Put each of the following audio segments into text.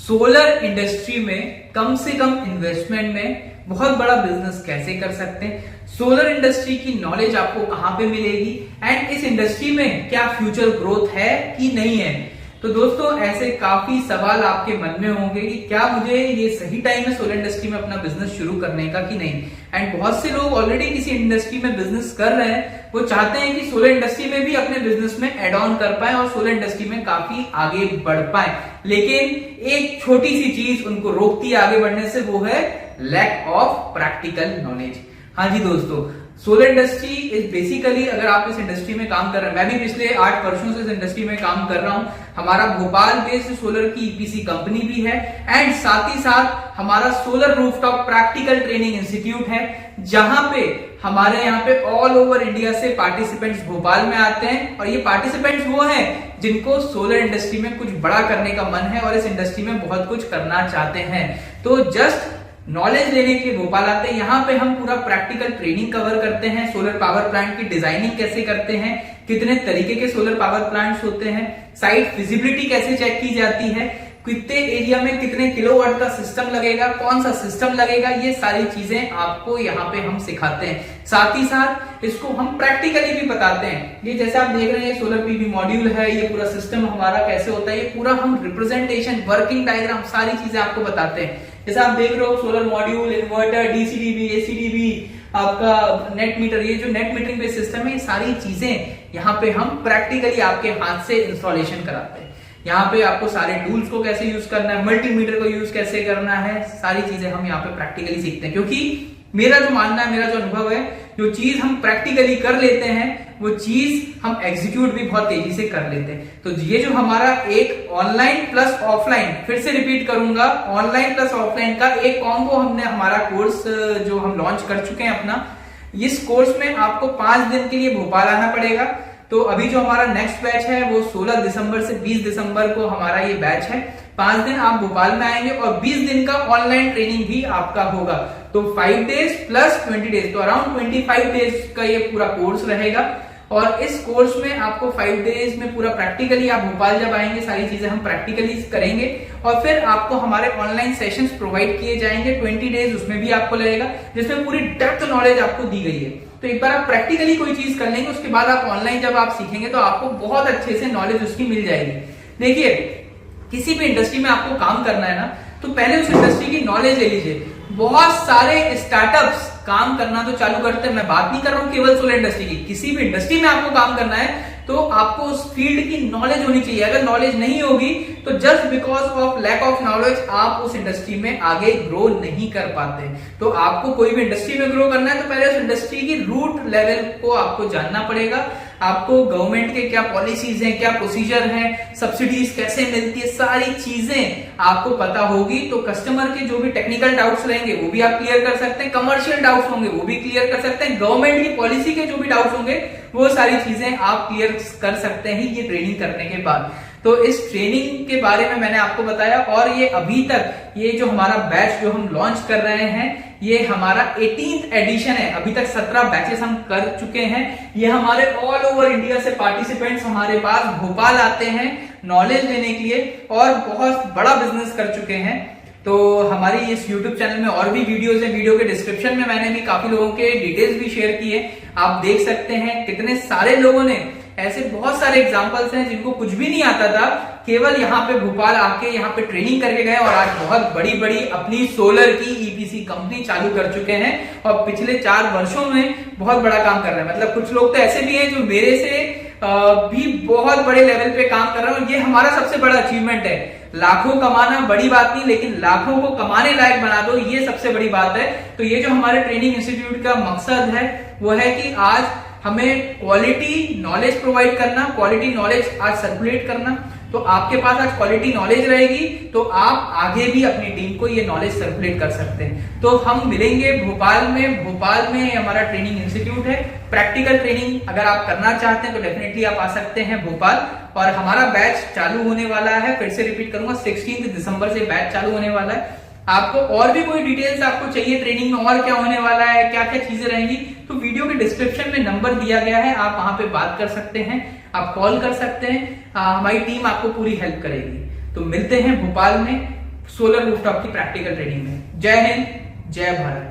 Solar industry में कम से कम investment में बहुत बड़ा बिजनेस कैसे कर सकते हैं, सोलर इंडस्ट्री की नॉलेज आपको कहां पे मिलेगी एंड इस इंडस्ट्री में क्या फ्यूचर ग्रोथ है कि नहीं है। तो दोस्तों ऐसे काफी सवाल आपके मन में होंगे कि क्या मुझे ये सही टाइम है सोलर इंडस्ट्री में अपना बिजनेस शुरू करने का कि नहीं। एंड बहुत से लोग ऑलरेडी किसी इंडस्ट्री में बिजनेस कर रहे हैं, वो चाहते हैं कि सोलर इंडस्ट्री में भी अपने बिजनेस में एड ऑन कर पाए और सोलर इंडस्ट्री में काफी आगे बढ़ पाए, लेकिन एक छोटी सी चीज उनको रोकती है आगे बढ़ने से, वो है लैक ऑफ प्रैक्टिकल नॉलेज। हाँ जी दोस्तों, सोलर इंडस्ट्री इज बेसिकली, अगर आप इस इंडस्ट्री में काम कर रहे हैं, मैं भी पिछले 8 वर्षों से इस इंडस्ट्री में काम कर रहा हूं। हमारा भोपाल बेस्ड सोलर की ईपीसी कंपनी भी है एंड साथ ही साथ हमारा solar rooftop practical training institute है, जहां पे हमारे यहाँ पे ऑल ओवर इंडिया से पार्टिसिपेंट्स भोपाल में आते हैं। और ये पार्टिसिपेंट्स वो हैं जिनको सोलर इंडस्ट्री में कुछ बड़ा करने का मन है और इस इंडस्ट्री में बहुत कुछ करना चाहते हैं, तो जस्ट नॉलेज लेने के लिए भोपाल आते हैं। यहाँ पे हम पूरा प्रैक्टिकल ट्रेनिंग कवर करते हैं, सोलर पावर प्लांट की डिजाइनिंग कैसे करते हैं, कितने तरीके के सोलर पावर प्लांट्स होते हैं, साइट फिजिबिलिटी कैसे चेक की जाती है, कितने एरिया में कितने किलोवाट का सिस्टम लगेगा, कौन सा सिस्टम लगेगा, ये सारी चीजें आपको यहाँ पे हम सिखाते हैं। साथ ही साथ इसको हम प्रैक्टिकली भी बताते हैं। ये जैसे आप देख रहे हैं, सोलर पीवी मॉड्यूल है, ये पूरा सिस्टम हमारा कैसे होता है, ये पूरा हम रिप्रेजेंटेशन, वर्किंग डायग्राम, सारी चीजें आपको बताते हैं। जैसे आप देख रहे हो, सोलर मॉड्यूल, इन्वर्टर, डीसीडीबी, एसीडीबी, आपका नेट मीटर, ये जो नेट मीटरिंग बेस्ड सिस्टम है, ये सारी चीजें यहाँ पे हम प्रैक्टिकली आपके हाथ से इंस्टॉलेशन कराते हैं। यहाँ पे आपको सारे टूल्स को कैसे यूज करना है, मल्टीमीटर को यूज कैसे करना है, सारी चीजें हम यहाँ पे प्रैक्टिकली सीखते हैं। क्योंकि मेरा जो मानना है, मेरा जो अनुभव है, जो चीज हम प्रैक्टिकली कर लेते हैं वो चीज हम एग्जीक्यूट भी बहुत तेजी से कर लेते हैं। तो ये जो हमारा एक ऑनलाइन प्लस ऑफलाइन, फिर से रिपीट करूंगा, ऑनलाइन प्लस ऑफलाइन का एक कॉम्बो हमने हमारा कोर्स जो हम लॉन्च कर चुके हैं अपना, इस कोर्स में आपको 5 दिन के लिए भोपाल आना पड़ेगा। तो अभी जो हमारा नेक्स्ट बैच है वो 16 दिसंबर से 20 दिसंबर को हमारा ये बैच है। 5 दिन आप भोपाल में आएंगे और 20 दिन का ऑनलाइन ट्रेनिंग भी आपका होगा। तो 5 डेज प्लस 20 डेज, तो अराउंड 25 डेज का ये पूरा कोर्स रहेगा। और इस कोर्स में आपको 5 डेज में पूरा प्रैक्टिकली, आप भोपाल जब आएंगे सारी चीजें हम प्रैक्टिकली करेंगे और फिर आपको हमारे ऑनलाइन सेशंस प्रोवाइड किए जाएंगे। 20 डेज उसमें भी आपको लगेगा, जिसमें पूरी डेप्थ नॉलेज आपको दी गई है। तो एक बार आप प्रैक्टिकली कोई चीज कर लेंगे, उसके बाद आप ऑनलाइन जब आप सीखेंगे तो आपको बहुत अच्छे से नॉलेज उसकी मिल जाएगी। देखिए, किसी भी इंडस्ट्री में आपको काम करना है ना, तो पहले उस इंडस्ट्री की नॉलेज ले लीजिए। बहुत सारे स्टार्टअप्स काम करना तो चालू करते हैं, मैं बात नहीं कर रहा हूं केवल सोलर इंडस्ट्री की, किसी भी इंडस्ट्री में आपको काम करना है तो आपको उस फील्ड की नॉलेज होनी चाहिए। अगर नॉलेज नहीं होगी तो just because of lack of knowledge आप उस इंडस्ट्री में आगे ग्रो नहीं कर पाते। तो आपको कोई भी इंडस्ट्री में ग्रो करना है तो पहले उस इंडस्ट्री की रूट लेवल को आपको जानना पड़ेगा। आपको गवर्नमेंट के क्या पॉलिसीज हैं, क्या प्रोसीजर हैं, सब्सिडीज कैसे मिलती है, सारी चीजें आपको पता होगी तो कस्टमर के जो भी टेक्निकल डाउट्स रहेंगे वो भी आप क्लियर कर सकते हैं, कमर्शियल डाउट्स होंगे वो भी क्लियर कर सकते हैं, गवर्नमेंट की पॉलिसी के जो भी डाउट्स होंगे वो सारी चीजें आप क्लियर कर सकते हैं ये ट्रेनिंग करने के बाद। तो इस ट्रेनिंग के बारे में मैंने आपको बताया। और ये अभी तक ये जो हमारा बैच जो हम लॉन्च कर रहे हैं, ये हमारा 18th एडिशन है। अभी तक 17 बैचेस हम कर चुके हैं। ये हमारे ऑल ओवर इंडिया से पार्टिसिपेंट्स हमारे पास भोपाल आते हैं नॉलेज लेने के लिए और बहुत बड़ा बिजनेस कर चुके हैं। तो हमारी इस YouTube चैनल में और भी वीडियोस हैं, वीडियो के डिस्क्रिप्शन में मैंने भी काफी लोगों के डिटेल्स भी शेयर किए, आप देख सकते हैं। कितने सारे लोगों ने, ऐसे बहुत सारे एग्जांपल्स हैं जिनको कुछ भी नहीं आता था, केवल यहाँ पे भोपाल आके यहाँ पे ट्रेनिंग करके गए और आज बहुत बड़ी बड़ी अपनी सोलर की ईपीसी कंपनी चालू कर चुके हैं और पिछले 4 वर्षों में बहुत बड़ा काम कर रहे हैं। मतलब कुछ लोग तो ऐसे भी हैं जो मेरे से भी बहुत बड़े लेवल पे काम कर रहे हैं। ये हमारा सबसे बड़ा अचीवमेंट है। लाखों कमाना बड़ी बात नहीं, लेकिन लाखों को कमाने लायक बना दो, ये सबसे बड़ी बात है। तो ये जो हमारे ट्रेनिंग इंस्टीट्यूट का मकसद है वो है कि आज हमें क्वालिटी नॉलेज प्रोवाइड करना, क्वालिटी नॉलेज आज सर्कुलेट करना। तो आपके पास आज क्वालिटी नॉलेज रहेगी तो आप आगे भी अपनी टीम को ये नॉलेज सर्कुलेट कर सकते हैं। तो हम मिलेंगे भोपाल में। भोपाल में हमारा ट्रेनिंग इंस्टीट्यूट है। प्रैक्टिकल ट्रेनिंग अगर आप करना चाहते हैं तो डेफिनेटली आप आ सकते हैं भोपाल। और हमारा बैच चालू होने वाला है, फिर से रिपीट करूंगा, 16 दिसंबर से बैच चालू होने वाला है। आपको और भी कोई डिटेल्स आपको चाहिए ट्रेनिंग में, और क्या होने वाला है, क्या क्या चीजें रहेंगी, तो वीडियो के डिस्क्रिप्शन में नंबर दिया गया है, आप वहां पे बात कर सकते हैं, आप कॉल कर सकते हैं। हमारी टीम आपको पूरी हेल्प करेगी। तो मिलते हैं भोपाल में सोलर रूफटॉप की प्रैक्टिकल ट्रेनिंग में। जय हिंद, जय भारत।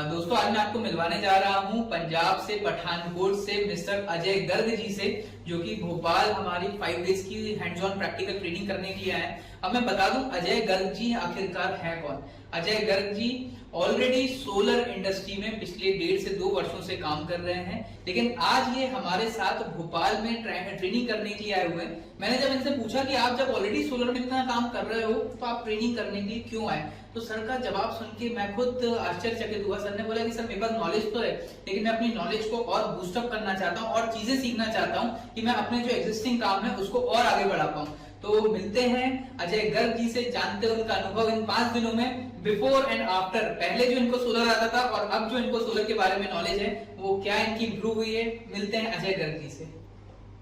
दोस्तों, आज मैं आपको मिलवाने जा रहा हूं पंजाब से, पठानकोट से मिस्टर अजय गर्ग जी से, जो कि भोपाल हमारी 5 डेज की हैंड्स ऑन प्रैक्टिकल ट्रेनिंग करने के लिए आए हैं। अब मैं बता दूं अजय गर्ग जी आखिरकार है कौन। Ajay Garg ji already solar industry में पिछले 1.5 से 2 वर्षों से काम कर रहे हैं, लेकिन आज ये हमारे साथ भोपाल में ट्रेनिंग करने के लिए आए हुए हैं। मैंने जब इनसे पूछा कि आप जब ऑलरेडी सोलर में इतना काम कर रहे हो तो आप ट्रेनिंग करने के लिए क्यों आए, तो सर का जवाब सुन के मैं खुद आश्चर्यचकित हुआ। सर ने बोला कि सर मेरे पास नॉलेज तो है, लेकिन मैं अपनी नॉलेज को और बूस्टअप करना चाहता हूँ और चीजें सीखना चाहता हूँ कि मैं अपने जो एग्जिस्टिंग काम है उसको और आगे बढ़ा पाऊँ। तो मिलते हैं अजय गर्ग जी से, जानते हैं उनका अनुभव इन 5 दिनों में, बिफोर एंड आफ्टर। पहले जो इनको सोलर आता था और अब जो इनको सोलर के बारे में नॉलेज है वो क्या इनकी इंप्रूव हुई है। मिलते हैं अजय गर्ग जी से।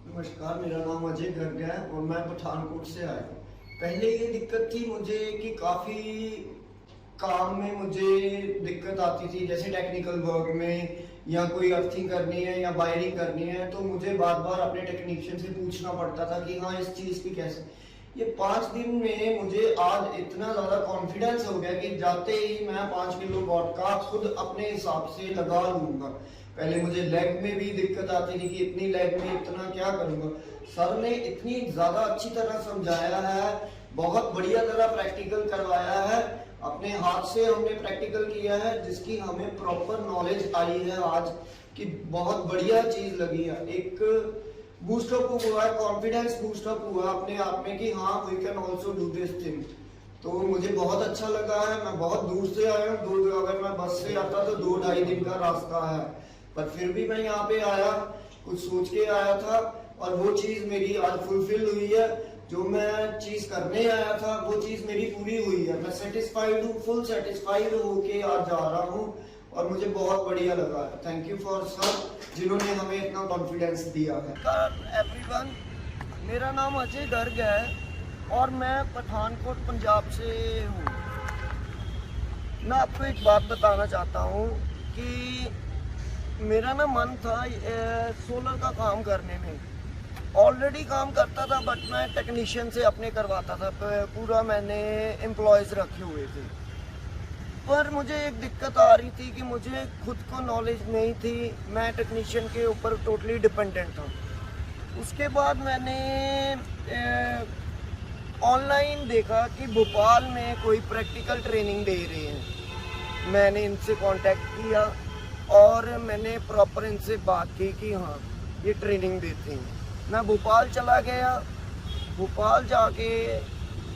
नमस्कार, मेरा नाम अजय गर्ग है और मैं पठानकोट से आया हूँ। पहले ये दिक्कत थी मुझे कि काफ़ी काम में मुझे दिक्कत आती थी, जैसे टेक्निकल वर्क में या कोई अर्थिंग करनी है या वायरिंग करनी है, तो मुझे बार बार अपने टेक्नीशियन से पूछना पड़ता था कि हाँ इस चीज़ की कैसे। ये 5 दिन में मुझे आज इतना ज़्यादा कॉन्फिडेंस हो गया कि जाते ही मैं 5 किलोवाट का खुद अपने हिसाब से लगा लूँगा। पहले मुझे लेग में भी दिक्कत आती थी कि इतनी लेग में इतना क्या करूँगा। सर ने इतनी ज़्यादा अच्छी तरह समझाया है, बहुत बढ़िया तरह प्रैक्टिकल करवाया है, अपने हाथ से हमने प्रैक्टिकल किया है, जिसकी हमें प्रॉपर नॉलेज आई है आज कि बहुत बढ़िया चीज़ लगी है। एक बूस्टअप हुआ है, कॉन्फिडेंस बूस्टअप हुआ अपने आप में कि हाँ we can also do this thing. तो मुझे बहुत अच्छा लगा है। मैं बहुत दूर से आया हूँ, अगर मैं बस से आता तो 2-2.5 दिन का रास्ता है, पर फिर भी मैं यहाँ पे आया, कुछ सोच के आया था और वो चीज़ मेरी आज फुलफिल हुई है। जो मैं चीज़ करने आया था वो चीज़ मेरी पूरी हुई है। मैं सेटिस्फाइड हूँ, फुल सेटिस्फाइड होके आज जा रहा हूँ और मुझे बहुत बढ़िया लगा है। थैंक यू फॉर सर, जिन्होंने हमें इतना कॉन्फिडेंस दिया है। एवरीवन, मेरा नाम अजय गर्ग है और मैं पठानकोट पंजाब से हूँ। मैं आपको एक बात बताना चाहता हूँ कि मेरा ना मन था सोलर का काम करने में। ऑलरेडी काम करता था, बट मैं टेक्नीशियन से अपने करवाता था, पूरा मैंने एम्प्लॉयज़ रखे हुए थे। पर मुझे एक दिक्कत आ रही थी कि मुझे खुद को नॉलेज नहीं थी, मैं टेक्नीशियन के ऊपर टोटली डिपेंडेंट था। उसके बाद मैंने ऑनलाइन देखा कि भोपाल में कोई प्रैक्टिकल ट्रेनिंग दे रहे हैं। मैंने इनसे कांटेक्ट किया और मैंने प्रॉपर इनसे बात की कि हाँ ये ट्रेनिंग देते हैं। मैं भोपाल चला गया। भोपाल जाके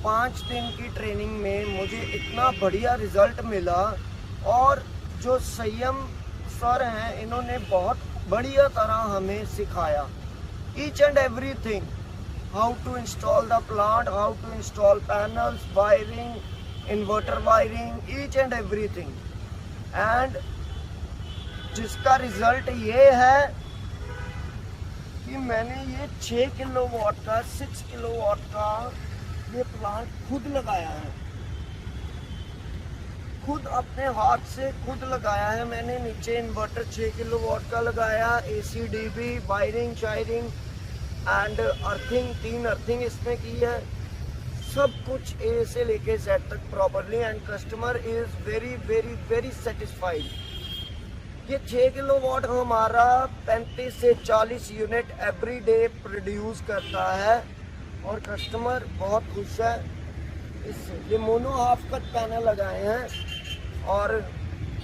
5 दिन की ट्रेनिंग में मुझे इतना बढ़िया रिजल्ट मिला और जो संयम सर हैं इन्होंने बहुत बढ़िया तरह हमें सिखाया each and everything, how to install the plant, how to install panels, wiring, inverter wiring, each and everything. And जिसका रिजल्ट ये है कि मैंने ये 6 किलोवाट का 6 किलोवाट का ये प्लांट खुद लगाया है, खुद अपने हाथ से खुद लगाया है। मैंने नीचे इन्वर्टर 6 किलोवाट का लगाया, ACDB, वायरिंग, शायरिंग एंड अर्थिंग, 3 अर्थिंग इसमें की है। सब कुछ A से लेके Z तक properly, and customer is very very very satisfied. ये 6 किलोवाट हमारा 35 से 40 यूनिट एवरी डे प्रोड्यूस करता है और कस्टमर बहुत खुश है इससे। ये मोनो हाफ कट पैनल लगाए हैं और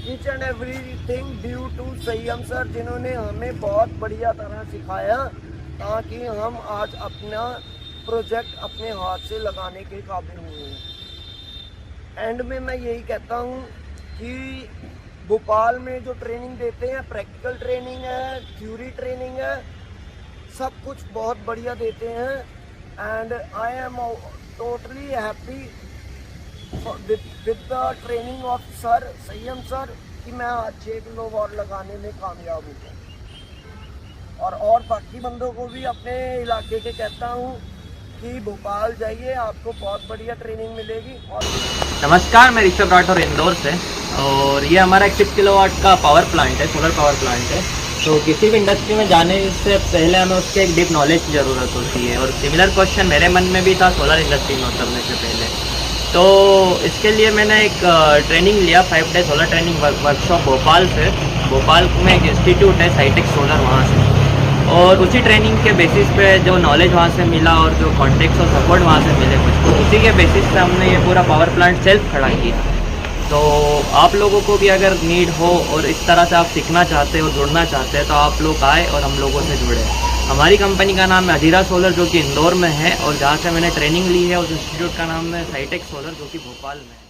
each and everything due to Sanyam sir, जिन्होंने हमें बहुत बढ़िया तरह सिखाया ताकि हम आज अपना प्रोजेक्ट अपने हाथ से लगाने के काबिल हुए हैं। एंड में मैं यही कहता हूँ कि भोपाल में जो ट्रेनिंग देते हैं, प्रैक्टिकल ट्रेनिंग है, थ्योरी ट्रेनिंग है, सब कुछ बहुत बढ़िया देते हैं। And I am totally happy with the training of sir संयम सर कि मैं आज 6 किलोवाट लगाने में कामयाब हूँ। और बाकी बंदों को भी अपने इलाके के कहता हूँ कि भोपाल जाइए, आपको बहुत बढ़िया ट्रेनिंग मिलेगी। और नमस्कार, मैं ऋषभ राठौर इंदौर से, और ये हमारा 6 किलोवाट का पावर प्लांट है, सोलर पावर प्लांट है। तो किसी भी इंडस्ट्री में जाने से पहले हमें उसके एक डीप नॉलेज की ज़रूरत होती है, और सिमिलर क्वेश्चन मेरे मन में भी था सोलर इंडस्ट्री में उतरने से पहले। तो इसके लिए मैंने एक ट्रेनिंग लिया 5 day solar training workshop Bhopal से। भोपाल में एक इंस्टीट्यूट है साइटेक सोलर, वहाँ से। और उसी ट्रेनिंग के बेसिस पे जो नॉलेज वहाँ से मिला और जो कॉन्टेक्ट्स और सपोर्ट वहाँ से मिले मुझको, उसी के बेसिस पे हमने ये पूरा पावर प्लांट सेल्फ खड़ा किया। तो आप लोगों को भी अगर नीड हो और इस तरह से आप सीखना चाहते हो, जुड़ना चाहते हैं, तो आप लोग आए और हम लोगों से जुड़े। हमारी कंपनी का नाम है अधीरा सोलर, जो कि इंदौर में है, और जहाँ से मैंने ट्रेनिंग ली है उस इंस्टीट्यूट का नाम है साइटेक सोलर, जो कि भोपाल में है।